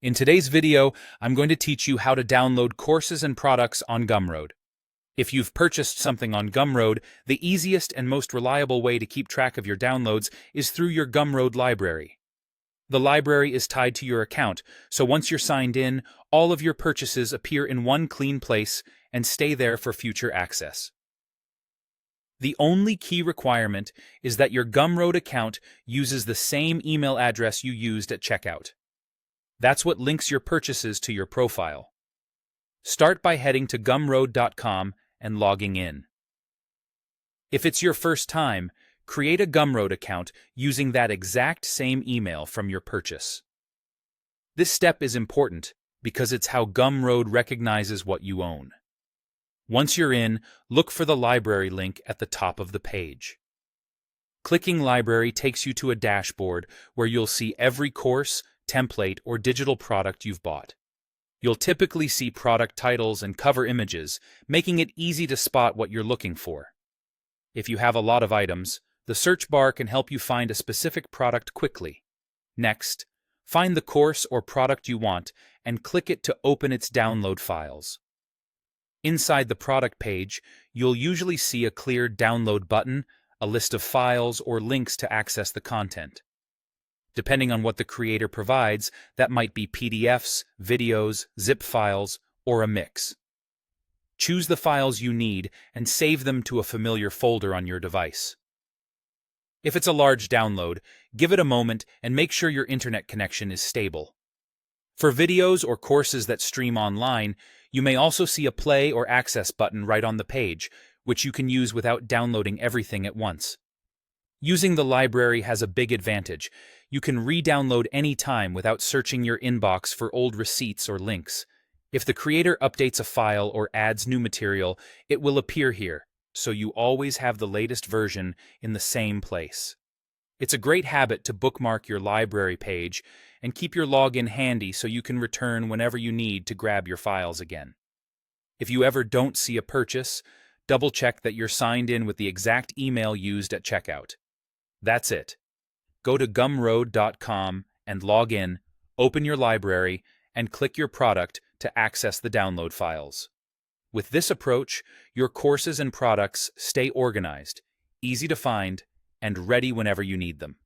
In today's video, I'm going to teach you how to download courses and products on Gumroad. If you've purchased something on Gumroad, the easiest and most reliable way to keep track of your downloads is through your Gumroad library. The library is tied to your account, so once you're signed in, all of your purchases appear in one clean place and stay there for future access. The only key requirement is that your Gumroad account uses the same email address you used at checkout. That's what links your purchases to your profile. Start by heading to gumroad.com and logging in. If it's your first time, create a Gumroad account using that exact same email from your purchase. This step is important because it's how Gumroad recognizes what you own. Once you're in, look for the library link at the top of the page. Clicking Library takes you to a dashboard where you'll see every course, template, or digital product you've bought. You'll typically see product titles and cover images, making it easy to spot what you're looking for. If you have a lot of items, the search bar can help you find a specific product quickly. Next, find the course or product you want and click it to open its download files. Inside the product page, you'll usually see a clear download button, a list of files, or links to access the content. Depending on what the creator provides, that might be PDFs, videos, zip files, or a mix. Choose the files you need and save them to a familiar folder on your device. If it's a large download, give it a moment and make sure your internet connection is stable. For videos or courses that stream online, you may also see a play or access button right on the page, which you can use without downloading everything at once. Using the library has a big advantage. You can re-download any time without searching your inbox for old receipts or links. If the creator updates a file or adds new material, it will appear here, so you always have the latest version in the same place. It's a great habit to bookmark your library page and keep your login handy so you can return whenever you need to grab your files again. If you ever don't see a purchase, double-check that you're signed in with the exact email used at checkout. That's it. Go to gumroad.com and log in, open your library, and click your product to access the download files. With this approach, your courses and products stay organized, easy to find, and ready whenever you need them.